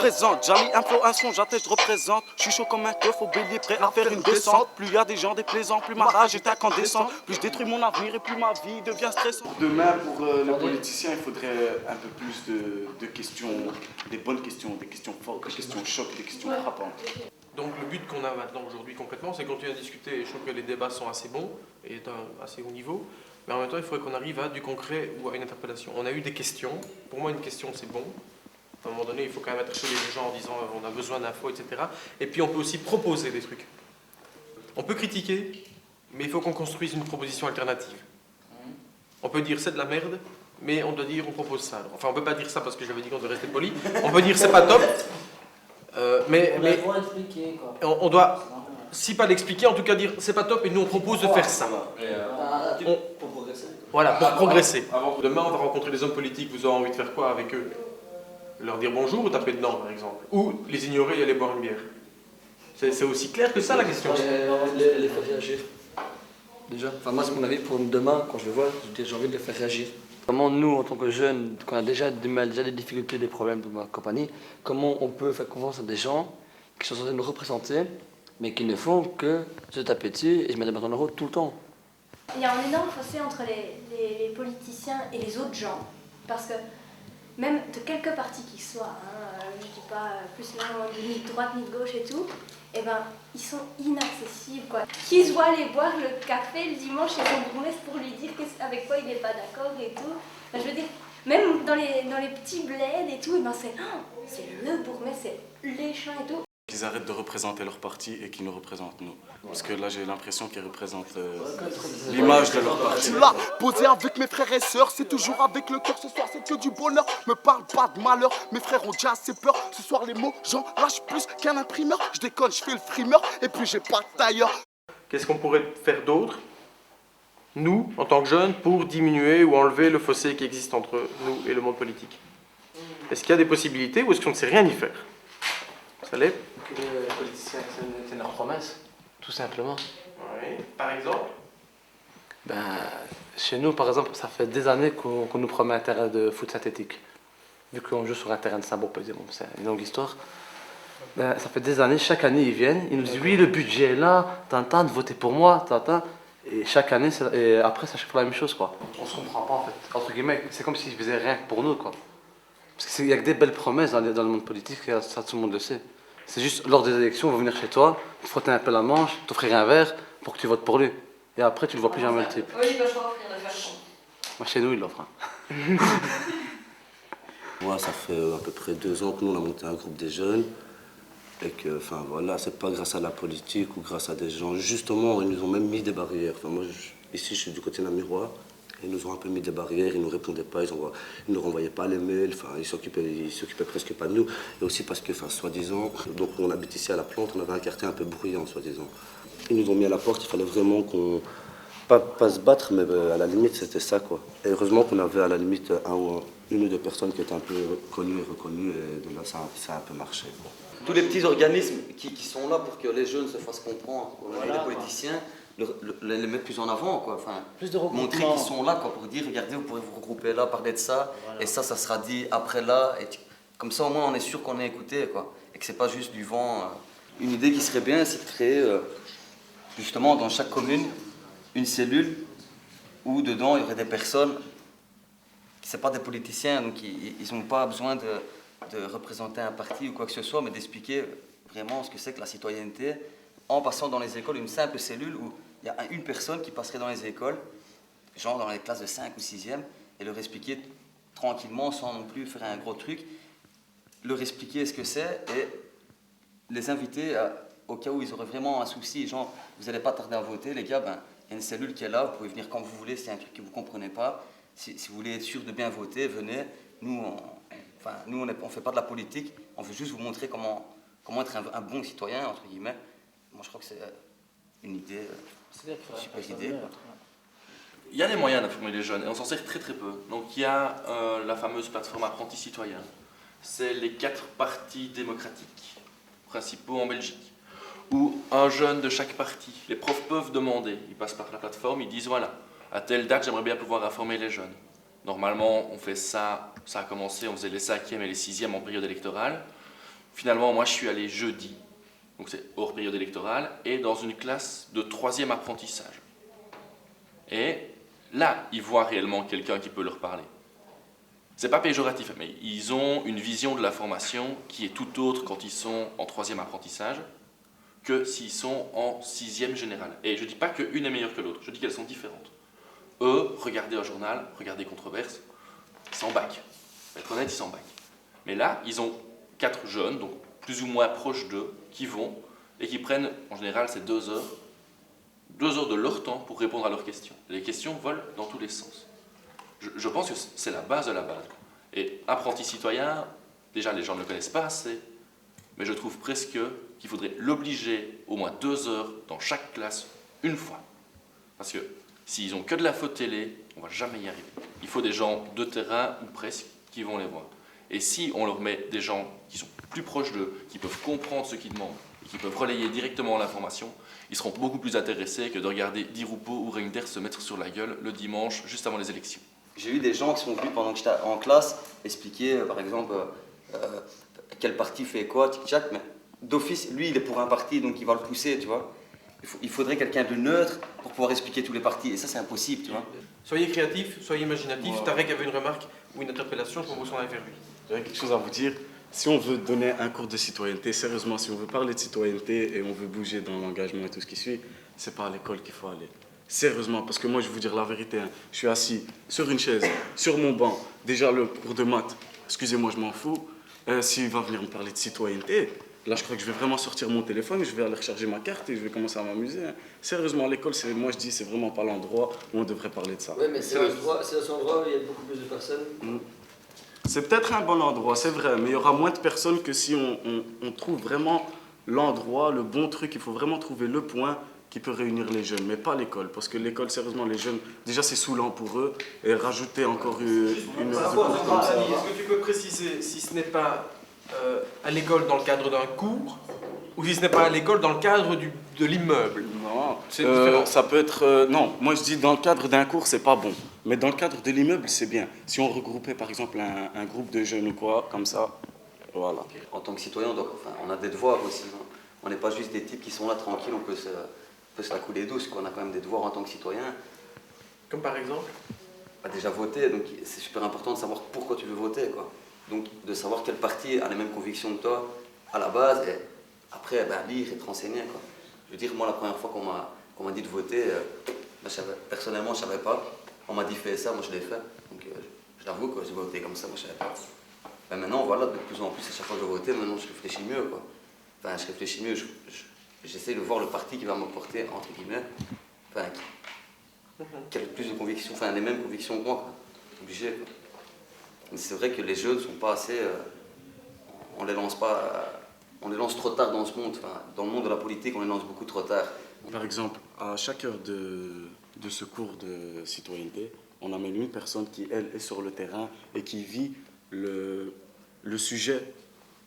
présente, Jali, info, un son, j'attends, je représente. Je suis chaud comme un keuf au bélier, prêt à faire une descente. Plus y a des gens déplaisants, plus ma rage est incandescente. Plus je détruis mon avenir et plus ma vie devient stressante. Demain, pour les politiciens, il faudrait un peu plus de questions, des bonnes questions, des questions fortes, des questions chocs, des questions frappantes. Donc le but qu'on a maintenant aujourd'hui concrètement, c'est continuer à discuter, et je trouve que les débats sont assez bons et d'un assez haut niveau, mais en même temps il faudrait qu'on arrive à du concret ou à une interpellation. On a eu des questions, pour moi une question c'est bon, à un moment donné il faut quand même interpeller les gens en disant on a besoin d'infos, etc. Et puis on peut aussi proposer des trucs. On peut critiquer, mais il faut qu'on construise une proposition alternative. On peut dire c'est de la merde, mais on doit dire on propose ça. Enfin on peut pas dire ça parce que j'avais dit qu'on devait rester poli, on peut dire c'est pas top. Mais on doit, si pas l'expliquer, en tout cas dire c'est pas top et nous on propose de faire ça. Pour progresser. Voilà, pour progresser. Demain on va rencontrer des hommes politiques, vous aurez envie de faire quoi avec eux? Leur dire bonjour ou taper dedans par exemple? Ou les ignorer et aller boire une bière? C'est aussi clair que ça la question. Les faire réagir. Déjà, enfin moi c'est mon avis pour demain, quand je le vois, j'ai envie de les faire réagir. Comment nous, en tant que jeunes, quand on a déjà des difficultés, des problèmes dans ma compagnie, comment on peut faire confiance à des gens qui sont censés nous représenter, mais qui ne font que se taper dessus et se mettre dans le rôle tout le temps? Il y a un énorme fossé entre les politiciens et les autres gens, parce que même de quelque parti qu'ils soient, je dis pas plus là, ni de droite ni de gauche et tout, eh ben, ils sont inaccessibles, quoi. Qui se voit aller boire le café le dimanche chez son bourgmestre pour lui dire avec quoi il n'est pas d'accord et tout. Enfin, je veux dire, même dans les petits bleds et tout, eh ben, c'est le bourgmestre, c'est les champs et tout. Qu'ils arrêtent de représenter leur parti et qu'ils nous représentent nous. Parce que là j'ai l'impression qu'ils représentent l'image de leur parti. Je suis là, posé avec mes frères et sœurs, c'est toujours avec le cœur, ce soir c'est que du bonheur. Me parle pas de malheur, mes frères ont déjà assez peur. Ce soir les mots, j'en lâche plus qu'un imprimeur. Je déconne, je fais le frimeur et puis j'ai pas de tailleur. Qu'est-ce qu'on pourrait faire d'autre, nous, en tant que jeunes, pour diminuer ou enlever le fossé qui existe entre nous et le monde politique? Est-ce qu'il y a des possibilités ou est-ce qu'on ne sait rien y faire? Ça l'est? Que les politiciens tiennent leurs promesses, tout simplement. Oui. Par exemple? Chez nous, par exemple, ça fait des années qu'on nous promet un terrain de foot synthétique. Vu qu'on joue sur un terrain de sable, bon, c'est une longue histoire. Ça fait des années, chaque année, ils viennent, ils nous disent oui, le budget est là, t'entends, votez pour moi, t'entends. Et chaque année, et après, c'est à chaque fois la même chose, quoi. On se comprend pas, en fait. Entre guillemets, c'est comme s'ils faisaient rien pour nous, quoi. Parce qu'il y a que des belles promesses dans le monde politique, ça tout le monde le sait. C'est juste lors des élections, on va venir chez toi, te frotter un peu la manche, t'offrir un verre pour que tu votes pour lui. Et après, tu le vois plus jamais le type. Oui, bah, je vais offrir le verre. Moi, chez nous, il l'offre. Moi, ça fait à peu près 2 ans que nous, on a monté un groupe des jeunes. Et que, enfin voilà, c'est pas grâce à la politique ou grâce à des gens. Justement, ils nous ont même mis des barrières. Enfin, moi, ici, je suis du côté de la Miroir. Ils nous ont un peu mis des barrières, ils ne nous répondaient pas, ils ne renvoyaient pas les mails, enfin, ils s'occupaient presque pas de nous. Et aussi parce que, enfin, soi-disant, donc on habite ici à la Plante, on avait un quartier un peu bruyant, soi-disant. Ils nous ont mis à la porte, il fallait vraiment qu'on... Pas se battre, mais à la limite, c'était ça, quoi. Et heureusement qu'on avait à la limite une ou deux personnes qui étaient un peu connues et reconnues, et de là, ça a un peu marché, quoi. Tous les petits organismes qui sont là pour que les jeunes se fassent comprendre, et les politiciens les mettre plus en avant, quoi. Enfin, plus de montrer qu'ils sont là, quoi, pour dire regardez, vous pourrez vous regrouper là, parler de ça, et ça sera dit après là, et comme ça au moins on est sûr qu'on est écouté, quoi, et que c'est pas juste du vent. Une idée qui serait bien, c'est de créer justement dans chaque commune une cellule où dedans il y aurait des personnes qui ne sont pas des politiciens, donc ils n'ont pas besoin de représenter un parti ou quoi que ce soit, mais d'expliquer vraiment ce que c'est que la citoyenneté, en passant dans les écoles, une simple cellule où il y a une personne qui passerait dans les écoles, genre dans les classes de 5 ou 6e, et leur expliquer tranquillement, sans non plus faire un gros truc, leur expliquer ce que c'est et les inviter au cas où ils auraient vraiment un souci, genre vous n'allez pas tarder à voter, les gars, il y a une cellule qui est là, vous pouvez venir quand vous voulez, s'il y a un truc que vous ne comprenez pas, si vous voulez être sûr de bien voter, venez, nous on ne fait pas de la politique, on veut juste vous montrer comment être un bon citoyen, entre guillemets. Moi, je crois que c'est une idée, une super idée, quoi. Il y a des moyens d'informer les jeunes et on s'en sert très très peu. Donc il y a la fameuse plateforme Apprenti Citoyen. C'est les 4 partis démocratiques principaux en Belgique, où un jeune de chaque parti, les profs peuvent demander, ils passent par la plateforme, ils disent voilà, à telle date j'aimerais bien pouvoir informer les jeunes. Normalement on fait ça, ça a commencé, on faisait les 5e et les 6e en période électorale. Finalement, moi, je suis allé jeudi, donc c'est hors période électorale, et dans une classe de 3e apprentissage. Et là, ils voient réellement quelqu'un qui peut leur parler. C'est pas péjoratif, mais ils ont une vision de la formation qui est tout autre quand ils sont en 3e apprentissage que s'ils sont en 6e général. Et je dis pas qu'une est meilleure que l'autre, je dis qu'elles sont différentes. Eux, regardez un journal, regardez Controverse, ils s'en baquent. Pour être honnête, ils s'en baquent. Mais là, ils ont 4 jeunes, donc plus ou moins proches d'eux, qui vont et qui prennent, en général, c'est 2 heures de leur temps pour répondre à leurs questions. Les questions volent dans tous les sens. Je pense que c'est la base de la base. Et apprenti citoyen, déjà les gens ne le connaissent pas assez, mais je trouve presque qu'il faudrait l'obliger au moins 2 heures dans chaque classe, une fois. Parce que s'ils ont que de la faute télé, on ne va jamais y arriver. Il faut des gens de terrain, ou presque, qui vont les voir. Et si on leur met des gens qui sont plus proches d'eux, qui peuvent comprendre ce qu'ils demandent, et qui peuvent relayer directement l'information, ils seront beaucoup plus intéressés que de regarder Di Rupo ou Reinders se mettre sur la gueule le dimanche, juste avant les élections. J'ai eu des gens qui sont venus pendant que j'étais en classe expliquer, par exemple, quel parti fait quoi, tic-tac, mais d'office, lui, il est pour un parti, donc il va le pousser, tu vois. Il faudrait quelqu'un de neutre pour pouvoir expliquer tous les partis, et ça, c'est impossible, tu vois. Soyez créatifs, soyez imaginatifs. Voilà. Tarek avait une remarque ou une interpellation, je vous s'en aller vers lui. J'aurais quelque chose à vous dire. Si on veut donner un cours de citoyenneté, sérieusement, si on veut parler de citoyenneté et on veut bouger dans l'engagement et tout ce qui suit, c'est pas à l'école qu'il faut aller. Sérieusement, parce que moi, je vais vous dire la vérité, hein, je suis assis sur une chaise, sur mon banc, déjà le cours de maths, excusez-moi, je m'en fous. S'il va venir me parler de citoyenneté, là, je crois que je vais vraiment sortir mon téléphone, je vais aller recharger ma carte et je vais commencer à m'amuser. Hein. Sérieusement, l'école, moi, je dis, c'est vraiment pas l'endroit où on devrait parler de ça. Oui, mais c'est un endroit où il y a beaucoup plus de personnes. C'est peut-être un bon endroit, c'est vrai, mais il y aura moins de personnes que si on trouve vraiment l'endroit, le bon truc. Il faut vraiment trouver le point qui peut réunir les jeunes, mais pas l'école. Parce que l'école, sérieusement, les jeunes, déjà, c'est saoulant pour eux. Et rajouter encore une heure de cours comme ça. Est-ce que tu peux préciser si ce n'est pas à l'école dans le cadre d'un cours ou si ce n'est pas à l'école dans le cadre de l'immeuble? Non, C'est différent. ça peut être... non, moi je dis dans le cadre d'un cours, c'est pas bon. Mais dans le cadre de l'immeuble, c'est bien. Si on regroupait par exemple un groupe de jeunes ou quoi, comme ça, voilà. En tant que citoyen, on a des devoirs aussi. Hein. On n'est pas juste des types qui sont là tranquilles, on peut se la couler douce, quoi. On a quand même des devoirs en tant que citoyen. Comme par exemple? Déjà voter, donc c'est super important de savoir pourquoi tu veux voter, quoi. Donc de savoir quel parti a les mêmes convictions que toi à la base, et après lire et te renseigner, quoi. Je veux dire, moi la première fois qu'on m'a dit de voter, personnellement je savais pas. On m'a dit fais ça, moi je l'ai fait. Donc je l'avoue, quoi, j'ai voté comme ça, moi je savais pas. Maintenant voilà, de plus en plus à chaque fois que je vote, maintenant je réfléchis mieux, quoi. Enfin je réfléchis mieux, j'essaie de voir le parti qui va m'apporter, entre guillemets, enfin qui a le plus de convictions, enfin les mêmes convictions que moi, quoi. Obligé, quoi. Mais c'est vrai que les jeunes ne sont pas assez. On les lance trop tard dans ce monde. Enfin, dans le monde de la politique, on les lance beaucoup trop tard. Par exemple, à chaque heure de ce cours de citoyenneté, on amène une personne qui, elle, est sur le terrain et qui vit le sujet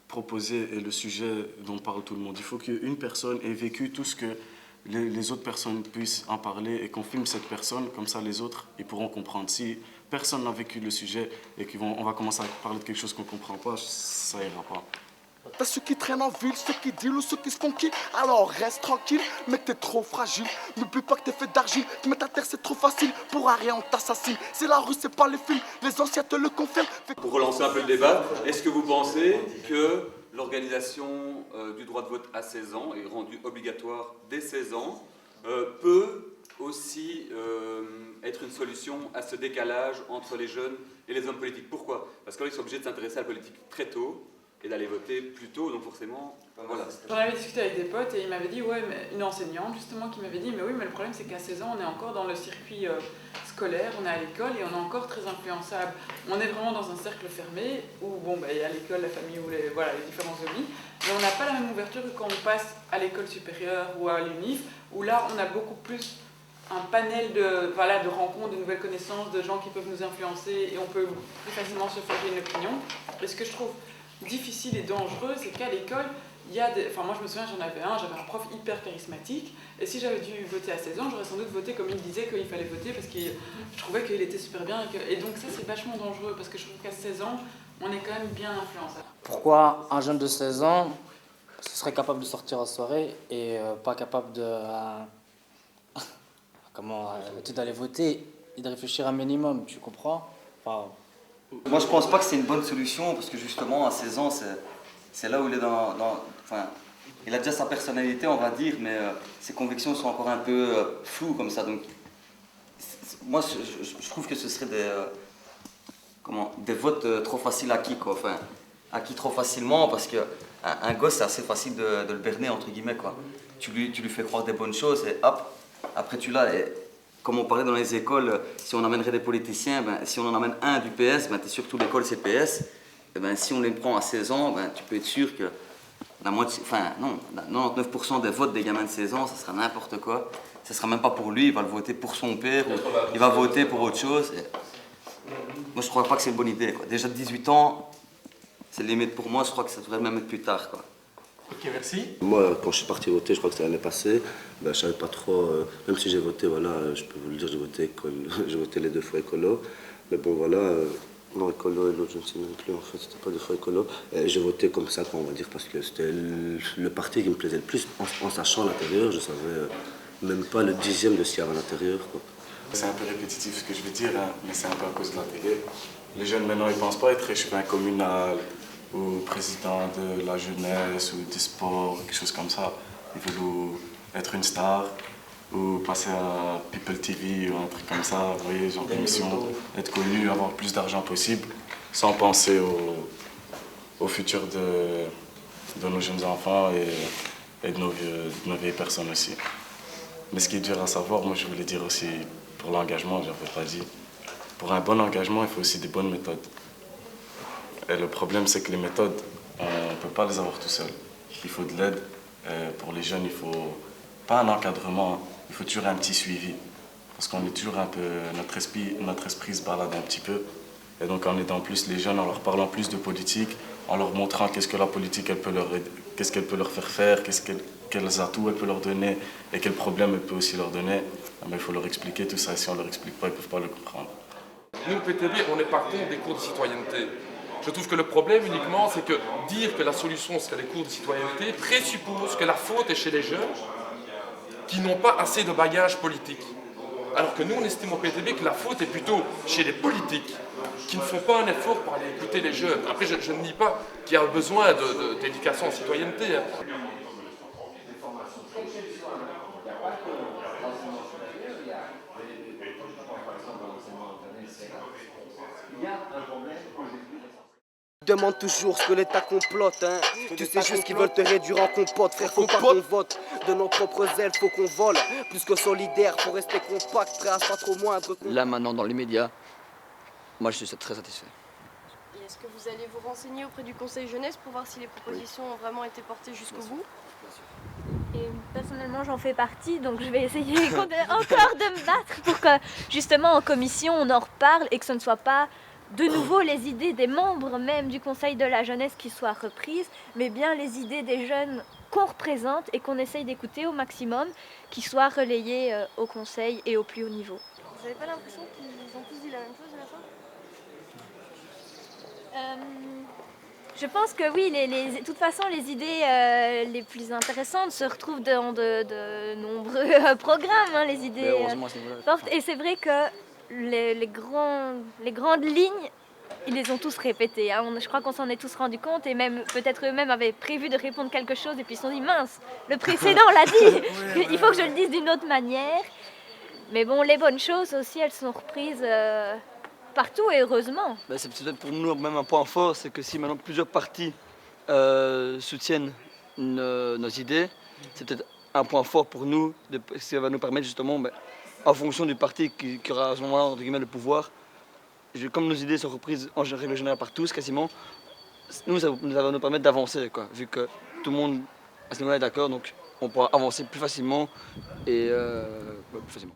proposé et le sujet dont parle tout le monde. Il faut qu'une personne ait vécu tout ce que les autres personnes puissent en parler et qu'on filme cette personne, comme ça les autres ils pourront comprendre. Si personne n'a vécu le sujet et qu'on va commencer à parler de quelque chose qu'on ne comprend pas, ça ira pas. T'as ceux qui traînent en ville, ceux qui dealent ou ceux qui se font kill. Alors reste tranquille, mec t'es trop fragile. N'oublie pas que t'es fait d'argile, te mettre à terre c'est trop facile. Pour rien on t'assassine, c'est la rue, c'est pas les films. Les anciens te le confirment. Pour relancer un peu le débat, est-ce que vous pensez que l'organisation du droit de vote à 16 ans est rendue obligatoire dès 16 ans peut aussi être une solution à ce décalage entre les jeunes et les hommes politiques? Pourquoi? Parce qu'ils sont obligés de s'intéresser à la politique très tôt et d'aller voter plus tôt, donc forcément, voilà. J'en avais discuté avec des potes et ils m'avaient dit, ouais, mais une enseignante justement qui m'avait dit, mais oui, mais le problème c'est qu'à 16 ans, on est encore dans le circuit scolaire, on est à l'école et on est encore très influençable. On est vraiment dans un cercle fermé où, bon, il y a l'école, la famille, ou les différents hobbies, mais on n'a pas la même ouverture que quand on passe à l'école supérieure ou à l'UNIF, où là, on a beaucoup plus un panel de rencontres, de nouvelles connaissances, de gens qui peuvent nous influencer et on peut plus facilement se forger une opinion. Et ce que je trouve difficile et dangereux, c'est qu'à l'école, il y a moi je me souviens, j'avais un prof hyper charismatique, et si j'avais dû voter à 16 ans, j'aurais sans doute voté comme il disait qu'il fallait voter, parce que je trouvais qu'il était super bien, et donc ça c'est vachement dangereux, parce que je trouve qu'à 16 ans, on est quand même bien influençable. Pourquoi un jeune de 16 ans serait capable de sortir en soirée et pas capable de d'aller voter et de réfléchir un minimum, tu comprends? Enfin, moi, je pense pas que c'est une bonne solution parce que justement, à 16 ans, c'est là où il est enfin, il a déjà sa personnalité, on va dire, mais ses convictions sont encore un peu floues comme ça. Donc, moi, je trouve que ce serait des votes trop faciles acquis, quoi. Enfin, acquis trop facilement parce qu'un gosse, c'est assez facile de le berner, entre guillemets, quoi. Tu lui fais croire des bonnes choses et hop, après tu l'as. Et comme on parlait dans les écoles, si on amènerait des politiciens, si on en amène un du PS, tu es sûr que toute l'école c'est PS. Et si on les prend à 16 ans, tu peux être sûr que la moitié, enfin non, 99% des votes des gamins de 16 ans, ça sera n'importe quoi. Ce sera même pas pour lui, il va le voter pour son père, ou il va voter pour autre chose. Et moi je crois pas que c'est une bonne idée, quoi. Déjà de 18 ans, c'est limite pour moi, je crois que ça devrait même être plus tard, quoi. Ok, merci. Moi, quand je suis parti voter, je crois que c'était l'année passée, je savais pas trop, même si j'ai voté, voilà, je peux vous le dire, j'ai voté les 2 fois écolo, mais bon, voilà, non, écolo et l'autre, je ne sais même plus, en fait, c'était pas 2 fois écolo, j'ai voté comme ça, on va dire, parce que c'était le parti qui me plaisait le plus, en sachant à l'intérieur, je savais même pas le 10e de ce qu'il y avait à l'intérieur, quoi. C'est un peu répétitif ce que je vais dire, hein, mais c'est un peu à cause de la télé. Les jeunes maintenant, ils ne pensent pas être échevin communal ou président de la jeunesse ou du sport, quelque chose comme ça. Ils veulent être une star ou passer à People TV ou un truc comme ça, vous voyez, genre d'émission, être connu, avoir plus d'argent possible, sans penser au futur de nos jeunes enfants et de nos vieilles personnes aussi. Mais ce qui est dur à savoir, moi je voulais dire aussi pour l'engagement, je n'avais pas dit. Pour un bon engagement, il faut aussi des bonnes méthodes. Et le problème, c'est que les méthodes, on ne peut pas les avoir tout seul. Il faut de l'aide. Pour les jeunes, il faut pas un encadrement, il faut toujours un petit suivi. Parce qu'on est toujours un peu, notre esprit se balade un petit peu. Et donc en aidant plus les jeunes, en leur parlant plus de politique, en leur montrant qu'est-ce que la politique elle peut qu'est-ce qu'elle peut leur faire faire, quels atouts elle peut leur donner et quels problèmes elle peut aussi leur donner, il faut leur expliquer tout ça. Et si on ne leur explique pas, ils ne peuvent pas le comprendre. Nous, le PTB, on n'est pas contre des cours de citoyenneté. Je trouve que le problème uniquement, c'est que dire que la solution serait des cours de citoyenneté présuppose que la faute est chez les jeunes qui n'ont pas assez de bagages politiques. Alors que nous, on estime au PTB que la faute est plutôt chez les politiques qui ne font pas un effort pour aller écouter les jeunes. Après, je ne nie pas qu'il y a besoin d'éducation en citoyenneté. Demande toujours ce que l'État complote, hein. Tu sais juste qu'ils veulent te réduire en compote. Frère, faut pas qu'on vote de nos propres ailes, faut qu'on vole. Plus que solidaire, faut rester compact, prêt à se battre au moindre. Là maintenant, dans l'immédiat, moi je suis très satisfait. Et est-ce que vous allez vous renseigner auprès du Conseil jeunesse pour voir si les propositions ont vraiment été portées jusqu'au bout? Et personnellement, j'en fais partie, donc je vais essayer encore de me battre pour que, justement, en commission, on en reparle et que ce ne soit pas de nouveau les idées des membres même du Conseil de la jeunesse qui soient reprises, mais bien les idées des jeunes qu'on représente et qu'on essaye d'écouter au maximum, qui soient relayées au Conseil et au plus haut niveau. Vous n'avez pas l'impression qu'ils ont tous dit la même chose à la fin? Je pense que oui, de toute façon, les idées les plus intéressantes se retrouvent dans de nombreux programmes, hein, les idées fortes. Et c'est vrai que les grandes lignes, ils les ont tous répétées. Hein. Je crois qu'on s'en est tous rendu compte et même peut-être eux-mêmes avaient prévu de répondre quelque chose et puis ils se sont dit mince, le précédent l'a dit, il faut que je le dise d'une autre manière. Mais bon, les bonnes choses aussi, elles sont reprises partout et heureusement. C'est peut-être pour nous même un point fort, c'est que si maintenant plusieurs partis soutiennent nos idées, c'est peut-être un point fort pour nous, ça va nous permettre justement, en fonction du parti qui aura à ce moment-là entre guillemets le pouvoir, comme nos idées sont reprises en règle générale par tous quasiment, nous ça va nous permettre d'avancer, quoi, vu que tout le monde à ce niveau-là est d'accord, donc on pourra avancer plus facilement et plus facilement.